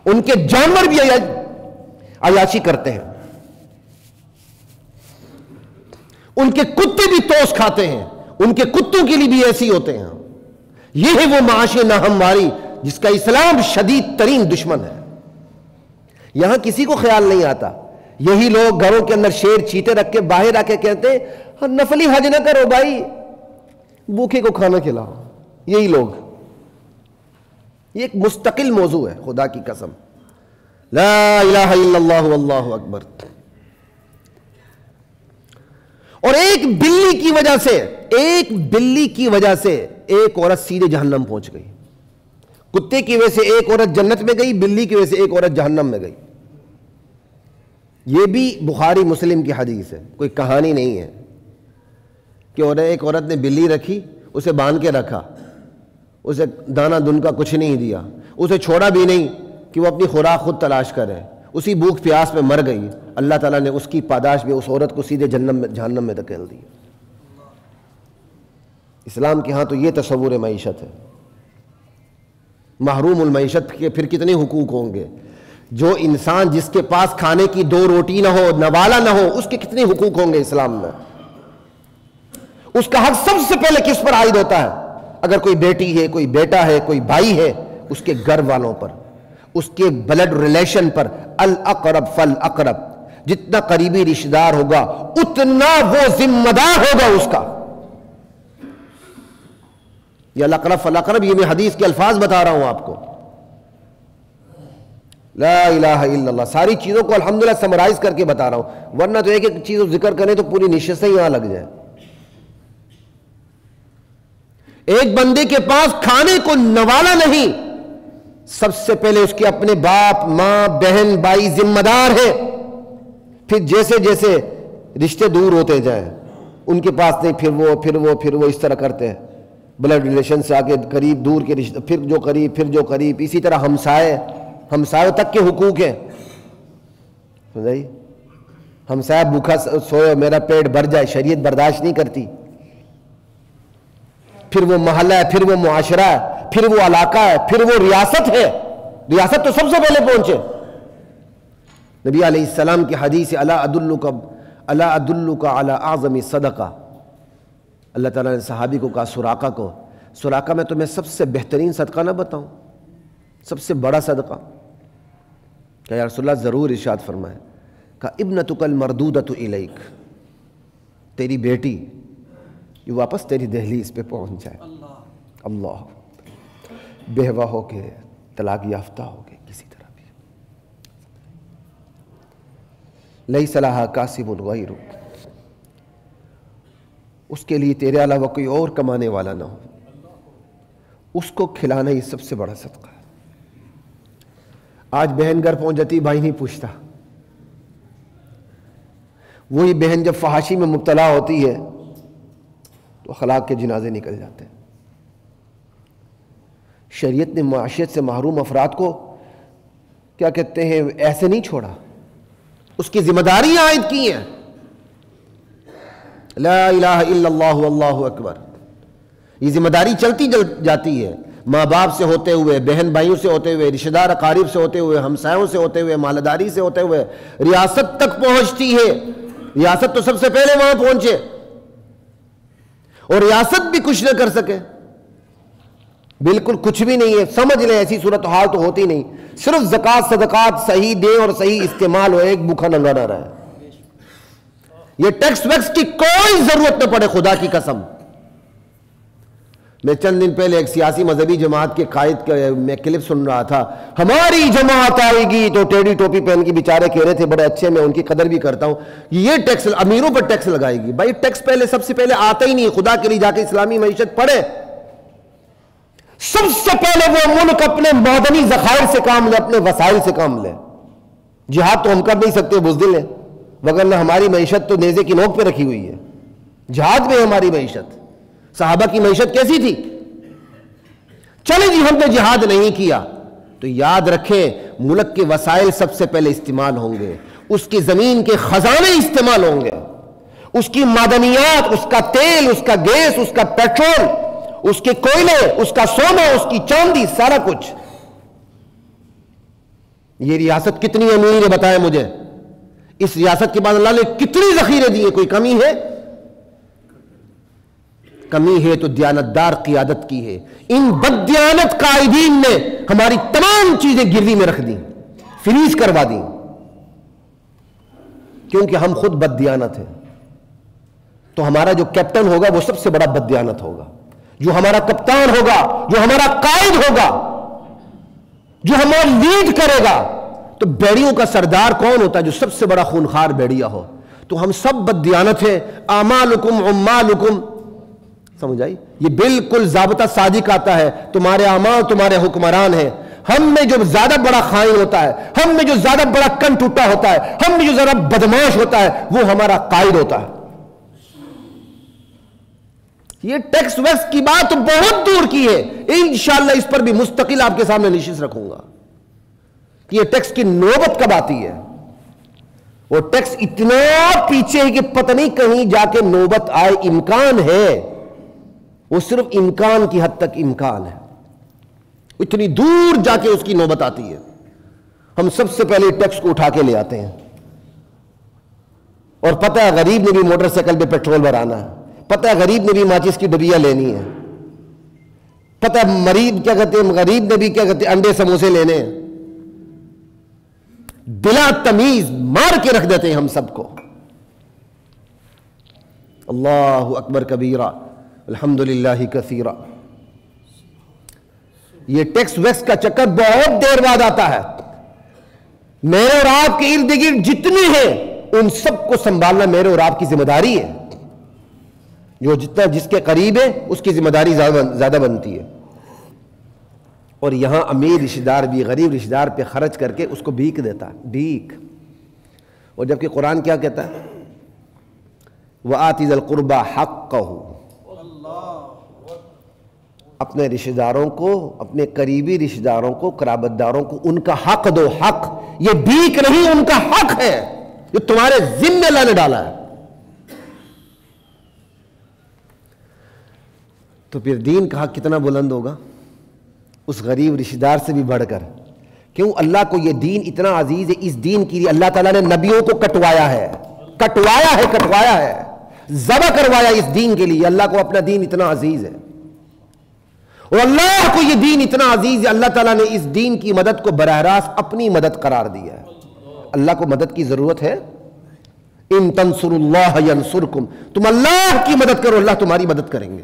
ان کے جانور بھی عیاشی کرتے ہیں، ان کے کتے بھی توس کھاتے ہیں، ان کے کتوں کے لیے بھی ایسی ہوتے ہیں۔ یہ ہے وہ معاش ناہمواری جس کا اسلام شدید ترین دشمن ہے۔ یہاں کسی کو خیال نہیں آتا، یہی لوگ گھروں کے اندر شیر چیتے رکھ کے باہر آ کے کہتے ہیں نفلی حج نہ کرو بھائی، بھوکے کو کھانا کھلاؤ۔ یہی لوگ، یہ ایک مستقل موضوع ہے، خدا کی قسم، لا الہ الا اللہ واللہ اکبر۔ اور ایک بلی کی وجہ سے ایک عورت سیدھے جہنم پہنچ گئی۔ کتے کی وجہ سے ایک عورت جنت میں گئی، بلی کی وجہ سے ایک عورت جہنم میں گئی۔ یہ بھی بخاری مسلم کی حدیث ہے، کوئی کہانی نہیں ہے کہ ایک عورت نے بلی رکھی، اسے باندھ کے رکھا، اسے دانا دن کا کچھ نہیں دیا، اسے چھوڑا بھی نہیں کہ وہ اپنی خوراک خود تلاش کرے، اسی بھوک پیاس میں مر گئی۔ اللہ تعالیٰ نے اس کی پاداش میں اس عورت کو سیدھے جہنم میں دھکیل دی۔ اسلام کے ہاں تو یہ تصور معیشت ہے۔ محروم المعیشت کے پھر کتنے حقوق ہوں گے؟ جو انسان جس کے پاس کھانے کی 2 روٹی نہ ہو، نوالا نہ ہو، اس کے کتنے حقوق ہوں گے اسلام میں؟ اس کا حق سب سے پہلے کس پر عائد ہوتا ہے؟ اگر کوئی بیٹی ہے، کوئی بیٹا ہے، کوئی بھائی ہے، اس کے گھر والوں پر، اس کے بلڈ ریلیشن پر۔ الاقرب فالاقرب، جتنا قریبی رشتہ دار ہوگا اتنا وہ ذمہ دار ہوگا اس کا۔ یہ الاقرب فالاقرب، یہ میں حدیث کے الفاظ بتا رہا ہوں آپ کو۔ لا الہ الا اللہ، ساری چیزوں کو الحمدللہ سمرائز کر کے بتا رہا ہوں، ورنہ تو ایک ایک چیز کو ذکر کریں تو پوری نشستیں یہاں لگ جائیں۔ ایک بندے کے پاس کھانے کو نوالا نہیں، سب سے پہلے اس کے اپنے باپ، ماں، بہن، بھائی ذمہ دار ہیں، پھر جیسے جیسے رشتے دور ہوتے جائیں ان کے پاس نہیں، پھر وہ اس طرح کرتے ہیں، بلڈ ریلیشن سے آگے قریب دور کے رشتے، پھر جو قریب، اسی طرح ہمسایوں تک کے حقوق ہیں۔ ہمسایہ بھوکا سوئے میرا پیٹ بھر جائے، شریعت برداشت نہیں کرتی۔ پھر وہ محلہ ہے، پھر وہ معاشرہ ہے، پھر وہ علاقہ ہے، پھر وہ ریاست ہے۔ ریاست تو سب سے پہلے پہنچے۔ نبی علیہ السلام کی حدیث الا ادلک علی اعظم صدقہ، اللہ تعالیٰ نے صحابی کو کہا، سراقہ میں تمہیں سب سے بہترین صدقہ نہ بتاؤں، سب سے بڑا صدقہ؟ کہ یا رسول اللہ ضرور، ارشاد فرمائے، کہ ابنتک المردودۃ الیک، تیری بیٹی یہ واپس تیری دہلیز پہ پہنچ جائے۔ اللہ، بیوہ ہو کے، طلاق یافتہ ہو کے، کسی طرح بھی، لیس لہا کاسب غیرک، اس کے لیے تیرے علاوہ کوئی اور کمانے والا نہ ہو، اس کو کھلانا ہی سب سے بڑا صدقہ ہے۔ آج بہن گھر پہنچ جاتی، بھائی نہیں پوچھتا۔ وہی بہن جب فحاشی میں مبتلا ہوتی ہے تو اخلاق کے جنازے نکل جاتے ہیں۔ شریعت نے معاشیت سے محروم افراد کو کیا کہتے ہیں، ایسے نہیں چھوڑا، اس کی ذمہ داریاں عائد کی ہیں۔ لا الہ الا اللہ واللہ اکبر، یہ ذمہ داری چلتی جاتی ہے، ماں باپ سے ہوتے ہوئے، بہن بھائیوں سے ہوتے ہوئے، رشتہ دار اقارب سے ہوتے ہوئے، ہمسایوں سے ہوتے ہوئے، مالداری سے ہوتے ہوئے، ریاست تک پہنچتی ہے۔ ریاست تو سب سے پہلے وہاں پہنچے، اور ریاست بھی کچھ نہ کر سکے، بالکل کچھ بھی نہیں ہے۔ سمجھ لیں ایسی صورتحال تو ہوتی نہیں، صرف زکوٰۃ صدقات صحیح دیں اور صحیح استعمال ہو، ایک بھوکا ننگا نہ رہے۔ یہ ٹیکس ویکس کی کوئی ضرورت نہ پڑے، خدا کی قسم۔ میں چند دن پہلے ایک سیاسی مذہبی جماعت کے قائد کا میں کلپ سن رہا تھا، ہماری جماعت آئے گی تو ٹیڑھی ٹوپی پہن کے بیچارے کہہ رہے تھے، بڑے اچھے، میں ان کی قدر بھی کرتا ہوں، یہ ٹیکس امیروں پر ٹیکس لگائے گی۔ بھائی ٹیکس پہلے سب سے پہلے آتا ہی نہیں، خدا کے لیے جا کے اسلامی معیشت پڑھے۔ سب سے پہلے وہ ملک اپنے معدنی ذخائر سے کام لے، اپنے وسائل سے کام لے۔ جہاد تو ہم کر نہیں سکتے، بزدل ہیں، وگرنہ ہماری معیشت تو نیزے کی نوک پہ رکھی ہوئی ہے۔ جہاد میں ہماری معیشت، صحابہ کی معیشت کیسی تھی؟ چلے جی ہم نے جہاد نہیں کیا تو یاد رکھیں ملک کے وسائل سب سے پہلے استعمال ہوں گے، اس کی زمین کے خزانے استعمال ہوں گے، اس کی معدنیات، اس کا تیل، اس کا گیس، اس کا پیٹرول، اس کے کوئلے، اس کا سونا، اس کی چاندی، سارا کچھ. یہ ریاست کتنی امیر ہے بتائیں مجھے. اس ریاست کے بعد اللہ نے کتنی ذخیرے دیے؟ کوئی کمی ہے؟ کمی ہے تو دیانتدار قیادت کی ہے. ان بددیانت قائدین نے ہماری تمام چیزیں گروی میں رکھ دیں، فریز کروا دیں، کیونکہ ہم خود بددیانت ہیں. تو ہمارا جو کیپٹن ہوگا وہ سب سے بڑا بددیانت ہوگا. جو ہمارا کپتان ہوگا، جو ہمارا قائد ہوگا، جو ہمارا لیڈ کرے گا. تو بیڑیوں کا سردار کون ہوتا ہے؟ جو سب سے بڑا خونخوار بیڑیا ہو. تو ہم سب بددیانت ہیں. اعمالکم عمالکم، سمجھ آئی؟ یہ بالکل ضابطہ صادق آتا ہے. تمہارے اعمال تمہارے حکمران ہیں. ہم میں جو زیادہ بڑا خائن ہوتا ہے، ہم میں جو زیادہ بڑا کن ٹوٹا ہوتا ہے، ہم میں جو زیادہ بدماش ہوتا ہے، وہ ہمارا قائد ہوتا ہے. یہ ٹیکس ویکس کی بات بہت دور کی ہے. انشاءاللہ اس پر بھی مستقل آپ کے سامنے نشست رکھوں گا کہ یہ ٹیکس کی نوبت کب آتی ہے. وہ ٹیکس اتنا پیچھے ہے کہ پتہ نہیں کہیں جا کے نوبت آئے. امکان ہے، وہ صرف امکان کی حد تک امکان ہے. اتنی دور جا کے اس کی نوبت آتی ہے. ہم سب سے پہلے ٹیکس کو اٹھا کے لے آتے ہیں. اور پتہ ہے غریب نے بھی موٹر سائیکل پہ پیٹرول بھرانا ہے. پتہ ہے غریب نے بھی ماچس کی ڈبیا لینی ہے. پتہ ہے غریب نے بھی کیا کہتے ہیں انڈے سموسے لینے ہیں. بلا تمیز مار کے رکھ دیتے ہیں ہم سب کو. اللہ اکبر کبیرہ الحمدللہ کثیرہ. یہ ٹیکس ویکس کا چکر بہت دیر بعد آتا ہے. میرے اور آپ کے ارد گرد جتنے ہیں ان سب کو سنبھالنا میرے اور آپ کی ذمہ داری ہے. جو جتنا جس کے قریب ہے اس کی ذمہ داری زیادہ بنتی ہے. اور یہاں امیر رشتہ دار بھی غریب رشتہ دار پہ خرچ کر کے اس کو بھیک دیتا ہے، بھیک. اور جبکہ قرآن کیا کہتا ہے؟ وَآتِ ذَا الْقُرْبَى حَقَّهُ. اپنے رشتہ داروں کو، اپنے قریبی رشتہ داروں کو، قرابت داروں کو ان کا حق دو. حق یہ بھیک نہیں، ان کا حق ہے جو تمہارے ذمہ اللہ نے ڈالا ہے. تو پھر دین کا حق کتنا بلند ہوگا اس غریب رشتہ دار سے بھی بڑھ کر. کیوں؟ اللہ کو یہ دین اتنا عزیز ہے. اس دین کے لیے اللہ تعالیٰ نے نبیوں کو کٹوایا ہے، ذبح کروایا اس دین کے لیے. اللہ کو اپنا دین اتنا عزیز ہے. اور اللہ کو یہ دین اتنا عزیز ہے، اللہ تعالیٰ نے اس دین کی مدد کو براہ راست اپنی مدد قرار دیا ہے. اللہ کو مدد کی ضرورت ہے. ان تنصروا اللہ ینصرکم. تم اللہ کی مدد کرو، اللہ تمہاری مدد کریں گے.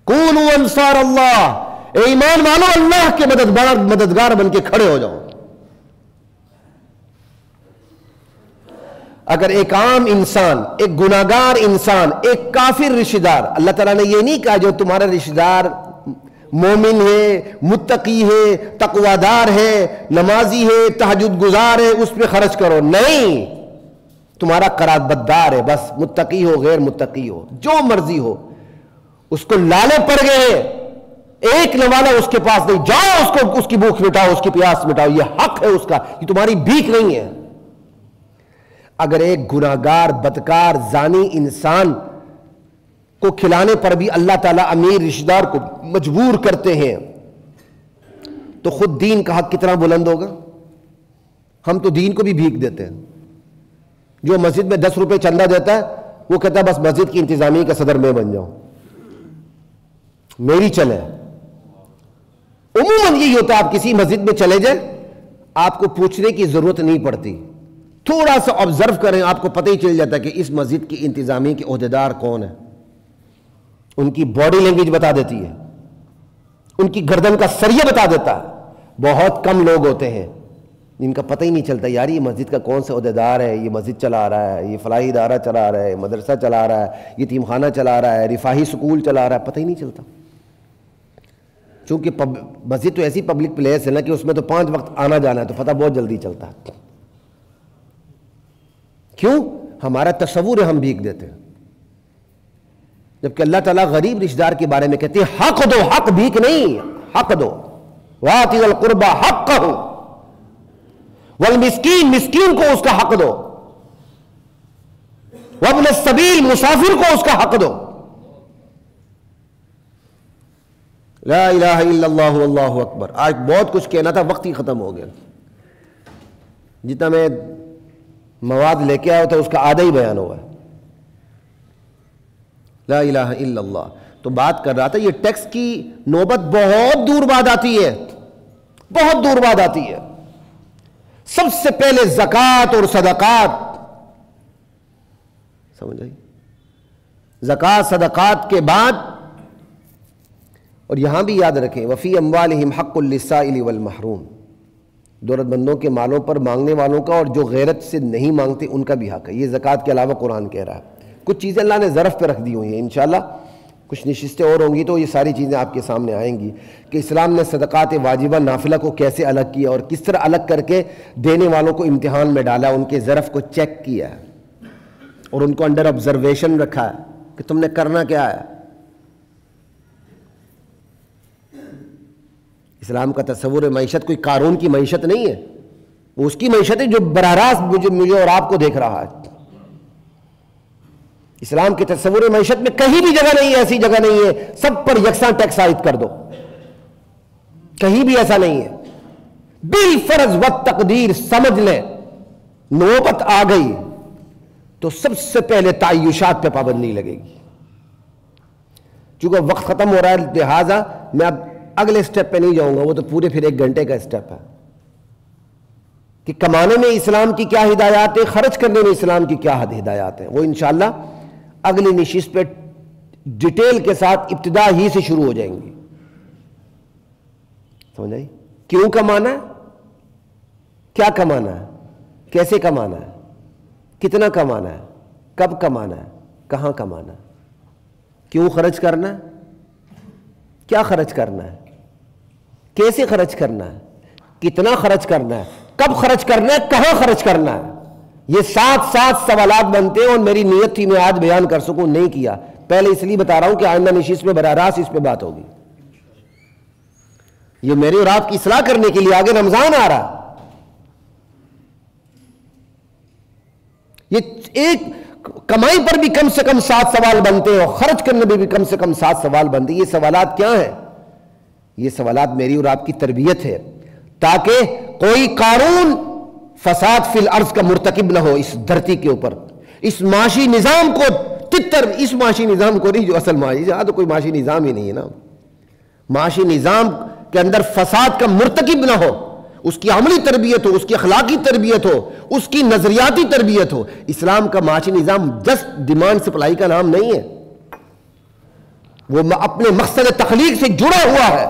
کونوا انصار اللہ. اے ایمان والو اللہ کے مددگار بن کے کھڑے ہو جاؤ. اگر ایک عام انسان، ایک گناہگار انسان، ایک کافر رشتہ دار، اللہ تعالیٰ نے یہ نہیں کہا جو تمہارا رشتہ دار مومن ہے، متقی ہے، تقویدار ہے، نمازی ہے، تہجد گزار ہے، اس پہ خرچ کرو. نہیں، تمہارا قرابت دار ہے، بس متقی ہو غیر متقی ہو جو مرضی ہو، اس کو لالے پڑ گئے، ایک نوالا اس کے پاس نہیں، جاؤ اس کی بھوک مٹاؤ، اس کی پیاس مٹاؤ. یہ حق ہے اس کا، یہ تمہاری بھیک نہیں ہے. اگر ایک گناہگار بدکار زانی انسان کو کھلانے پر بھی اللہ تعالیٰ امیر رشتہ دار کو مجبور کرتے ہیں تو خود دین کا حق کتنا بلند ہوگا. ہم تو دین کو بھی بھیک دیتے ہیں. جو مسجد میں 10 روپے چندہ دیتا ہے وہ کہتا ہے بس مسجد کی انتظامیہ کا صدر میں بن جاؤں، میری چلے. عموماً یہی ہوتا ہے، آپ کسی مسجد میں چلے جائیں آپ کو پوچھنے کی ضرورت نہیں پڑتی. تھوڑا سا آبزرو کریں آپ کو پتہ ہی چل جاتا ہے کہ اس مسجد کی انتظامیہ کے عہدیدار کون ہیں. ان کی باڈی لینگویج بتا دیتی ہے، ان کی گردن کا سریہ بتا دیتا ہے. بہت کم لوگ ہوتے ہیں جن کا پتہ ہی نہیں چلتا یار یہ مسجد کا کون سا عہدیدار ہے، یہ مسجد چلا رہا ہے، یہ فلاحی ادارہ چلا رہا ہے، مدرسہ چلا رہا ہے، یتیم خانہ چلا رہا ہے، رفاہی سکول چلا رہا ہے، پتہ ہی نہیں چلتا. چونکہ مسجد تو ایسی پبلک پلیس ہے نا کہ اس میں تو 5 وقت آنا جانا ہے، تو پتہ بہت جلدی چلتا ہے. کیوں؟ ہمارا تصور ہے ہم بھیک دیتے ہیں. جبکہ اللہ تعالیٰ غریب رشتہ دار کے بارے میں کہتے ہیں حق دو، حق بھیک نہیں، حق دو. وَآتِ ذَا الْقُرْبَى حَقَّهُ. والمسکین، مسکین کو اس کا حق دو. وابن السبیل مسافر کو اس کا حق دو. لا الہ الا اللہ واللہ اکبر. آج بہت کچھ کہنا تھا، وقت ہی ختم ہو گیا. جتنا میں مواد لے کے آیا تھا اس کا آدھا ہی بیان ہوا ہے. لا الہ الا اللہ. تو بات کر رہا تھا یہ ٹیکس کی نوبت بہت دور بعد آتی ہے، بہت دور بعد آتی ہے. سب سے پہلے زکوٰۃ اور صدقات، سمجھ آئی؟ زکوٰۃ صدقات کے بعد، اور یہاں بھی یاد رکھیں وفی اموالہم حق للسائل والمحروم، ضرورت مندوں کے مالوں پر مانگنے والوں کا اور جو غیرت سے نہیں مانگتے ان کا بھی حق ہے. یہ زکوٰۃ کے علاوہ قرآن کہہ رہا ہے. کچھ چیزیں اللہ نے ظرف پہ رکھ دی ہوئی ہیں، انشاءاللہ کچھ نشستیں اور ہوں گی تو یہ ساری چیزیں آپ کے سامنے آئیں گی کہ اسلام نے صدقات واجبہ نافلہ کو کیسے الگ کیا اور کس طرح الگ کر کے دینے والوں کو امتحان میں ڈالا، ان کے ظرف کو چیک کیا ہے اور ان کو انڈر آبزرویشن رکھا ہے کہ تم نے کرنا کیا ہے. اسلام کا تصور معیشت کوئی قارون کی معیشت نہیں ہے، وہ اس کی معیشت ہے جو براہ راست مجھے اور آپ کو دیکھ رہا ہے. اسلام کے تصور معیشت میں کہیں بھی جگہ نہیں ہے، ایسی جگہ نہیں ہے سب پر یکساں ٹیکس عائد کر دو، کہیں بھی ایسا نہیں ہے. بالفرض والتقدیر سمجھ لیں نوبت آ گئی تو سب سے پہلے تعیشات پہ پابندی لگے گی. چونکہ وقت ختم ہو رہا ہے لہٰذا میں اب اگلے سٹیپ پہ نہیں جاؤں گا، وہ تو پورے پھر 1 گھنٹے کا سٹیپ ہے کہ کمانے میں اسلام کی کیا ہدایات ہیں، خرچ کرنے میں اسلام کی کیا ہدایات ہیں. وہ انشاءاللہ اگلی نشست پہ ڈیٹیل کے ساتھ ابتدا ہی سے شروع ہو جائیں گی. سمجھ آئی؟ کیوں کمانا ہے، کیا کمانا ہے، کیسے کمانا ہے، کتنا کمانا ہے، کب کمانا ہے، کہاں کمانا ہے، کیوں خرچ کرنا ہے، کیا خرچ کرنا ہے، کیسے خرچ کرنا ہے، کتنا خرچ کرنا ہے، کب خرچ کرنا ہے، کہاں خرچ کرنا ہے. یہ 7 سوالات بنتے ہیں اور میری نیت تھی میں آج بیان کر سکوں، نہیں کیا. پہلے اس لیے بتا رہا ہوں کہ آئندہ نشست میں براہ راست اس پہ بات ہوگی. یہ میرے اور آپ کی اصلاح کرنے کے لیے، آگے رمضان آ رہا، یہ ایک کمائی پر بھی کم سے کم 7 سوال بنتے ہیں اور خرچ کرنے میں بھی کم سے کم 7 سوال بنتے ہیں. یہ سوالات کیا ہیں؟ یہ سوالات میری اور آپ کی تربیت ہے تاکہ کوئی قارون فساد فی الارض کا مرتکب نہ ہو اس دھرتی کے اوپر. اس معاشی نظام کو اس معاشی نظام کو نہیں جو اصل معاشی، یہاں تو کوئی معاشی نظام ہی نہیں ہے نا. معاشی نظام کے اندر فساد کا مرتکب نہ ہو، اس کی عملی تربیت ہو، اس کی اخلاقی تربیت ہو، اس کی نظریاتی تربیت ہو. اسلام کا معاشی نظام جسٹ ڈیمانڈ سپلائی کا نام نہیں ہے، وہ اپنے مقصد تخلیق سے جڑا ہوا ہے،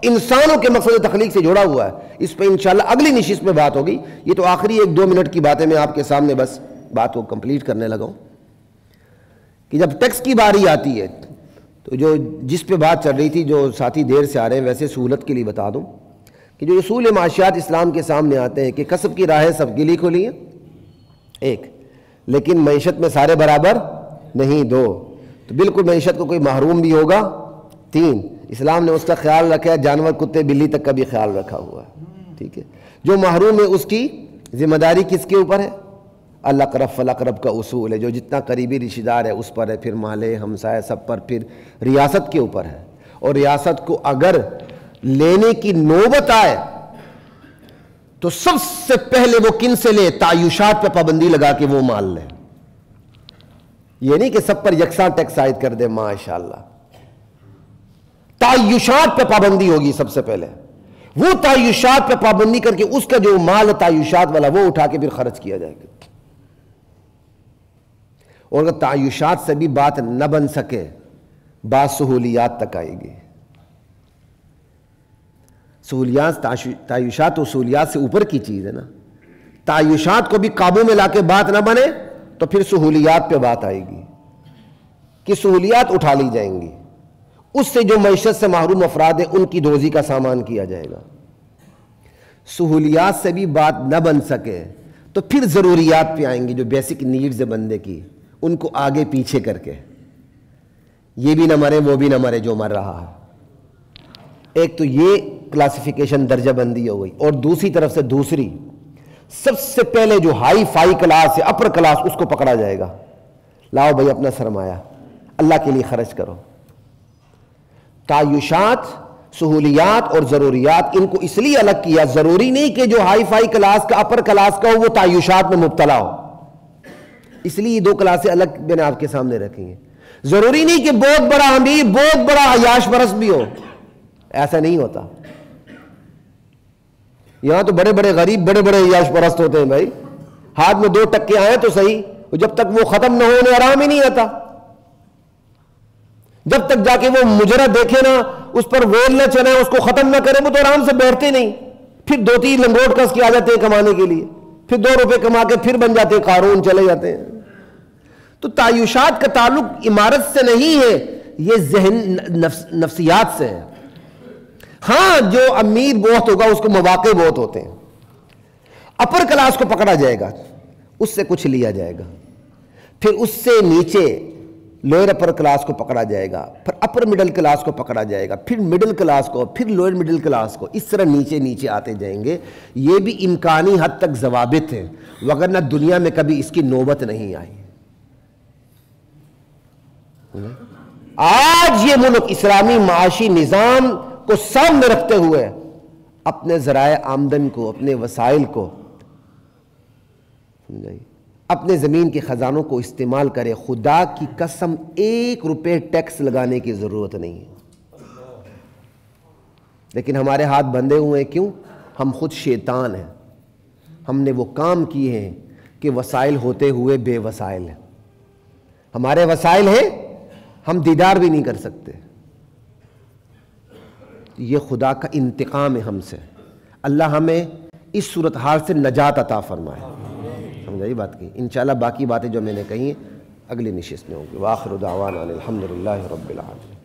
انسانوں کے مقصد تخلیق سے جڑا ہوا ہے. اس پہ انشاءاللہ اگلی نشست میں بات ہوگی. یہ تو آخری 1-2 منٹ کی بات ہے، میں آپ کے سامنے بس بات کو کمپلیٹ کرنے لگا ہوں کہ جب ٹیکس کی باری آتی ہے تو جس پہ بات چل رہی تھی، جو ساتھی دیر سے آ رہے ہیں، ویسے سہولت کے لیے بتا دوں کہ جو اصول معاشیات اسلام کے سامنے آتے ہیں کہ کسب کی راہیں سب کے لیے کھلی ہیں، 1، لیکن معیشت میں سارے برابر نہیں، 2، تو بالکل معیشت کو کوئی محروم بھی ہوگا، 3، اسلام نے اس کا خیال رکھا ہے، جانور کتے بلی تک کا بھی خیال رکھا ہوا ہے. ٹھیک ہے، جو محروم ہے اس کی ذمہ داری کس کے اوپر ہے؟ الاقرب فالاقرب کا اصول ہے، جو جتنا قریبی رشتہ دار ہے اس پر ہے، پھر مالے ہمسائے سب پر، پھر ریاست کے اوپر ہے. اور ریاست کو اگر لینے کی نوبت آئے تو سب سے پہلے وہ کن سے لے؟ تعیشات پہ پابندی لگا کے وہ مال لے. یہ نہیں کہ سب پر یکساں ٹیکس عائد کر دے، ماشاءاللہ. تعیشات پہ پابندی ہوگی سب سے پہلے. وہ تعیشات پہ پابندی کر کے اس کا جو مال تعیشات والا وہ اٹھا کے پھر خرچ کیا جائے گا. اور اگر تعیشات سے بھی بات نہ بن سکے، بات سہولیات تک آئے گی. سہولیات، تعیشات و سہولیات سے اوپر کی چیز ہے نا. تعیشات کو بھی قابو میں لا کے بات نہ بنے تو پھر سہولیات پہ بات آئے گی کہ سہولیات اٹھا لی جائیں گی. اس سے جو معیشت سے محروم افراد ہیں ان کی روزی کا سامان کیا جائے گا. سہولیات سے بھی بات نہ بن سکے تو پھر ضروریات پہ آئیں گی، جو بیسک نیڈز ہے بندے کی، ان کو آگے پیچھے کر کے یہ بھی نہ مرے وہ بھی نہ مرے جو مر رہا ہے. ایک تو یہ کلاسیفیکیشن درجہ بندی ہو گئی. اور دوسری طرف سے دوسری، سب سے پہلے جو ہائی فائی کلاس ہے، اپر کلاس، اس کو پکڑا جائے گا. لاؤ بھائی اپنا سرمایہ اللہ کے لیے خرچ کرو. تعیشات، سہولیات اور ضروریات، ان کو اس لیے الگ کیا. ضروری نہیں کہ جو ہائی فائی کلاس کا، اپر کلاس کا ہو وہ تعیشات میں مبتلا ہو، اس لیے یہ دو کلاسیں الگ میں نے آپ کے سامنے رکھی ہیں. ضروری نہیں کہ بہت بڑا امیر، بہت بڑا عیاش پرست بھی ہو، ایسا نہیں ہوتا. یہاں تو بڑے بڑے غریب بڑے بڑے عیاش پرست ہوتے ہیں بھائی، ہاتھ میں 2 ٹکے آئے تو صحیح، جب تک وہ ختم نہ ہو انہیں آرام ہی نہیں آتا. جب تک جا کے وہ مجرا دیکھے نا، اس پر ویل نہ چلے، اس کو ختم نہ کرے، وہ تو آرام سے بیٹھتے نہیں. پھر 2-3 لنگوٹ کس کے آ جاتے ہیں کمانے کے لیے، پھر 2 روپے کما کے پھر بن جاتے ہیں قارون، چلے جاتے ہیں. تو تعیشات کا تعلق عمارت سے نہیں ہے، یہ ذہن نفسیات سے ہے. ہاں جو امیر بہت ہوگا اس کو مواقع بہت ہوتے ہیں. اپر کلاس کو پکڑا جائے گا، اس سے کچھ لیا جائے گا، پھر اس سے نیچے لوئر اپر کلاس کو پکڑا جائے گا، پھر اپر مڈل کلاس کو پکڑا جائے گا، پھر مڈل کلاس کو، پھر لوئر مڈل کلاس کو، اس طرح نیچے نیچے آتے جائیں گے. یہ بھی امکانی حد تک ضوابط ہیں، وگرنہ دنیا میں کبھی اس کی نوبت نہیں آئی. آج یہ ملک اسلامی معاشی نظام کو سامنے رکھتے ہوئے اپنے ذرائع آمدن کو، اپنے وسائل کو، اپنے زمین کے خزانوں کو استعمال کرے. خدا کی قسم 1 روپے ٹیکس لگانے کی ضرورت نہیں ہے. لیکن ہمارے ہاتھ بندھے ہوئے ہیں. کیوں؟ ہم خود شیطان ہیں. ہم نے وہ کام کیے ہیں کہ وسائل ہوتے ہوئے بے وسائل ہیں. ہمارے وسائل ہیں، ہم دیدار بھی نہیں کر سکتے. یہ خدا کا انتقام ہے ہم سے. اللہ ہمیں اس صورتحال سے نجات عطا فرمائے. سمجھائی بات کی؟ انشاءاللہ باقی باتیں جو میں نے کہی ہیں اگلی نشست میں ہوں گی. وآخر دعوانا الحمدللہ رب العالمین.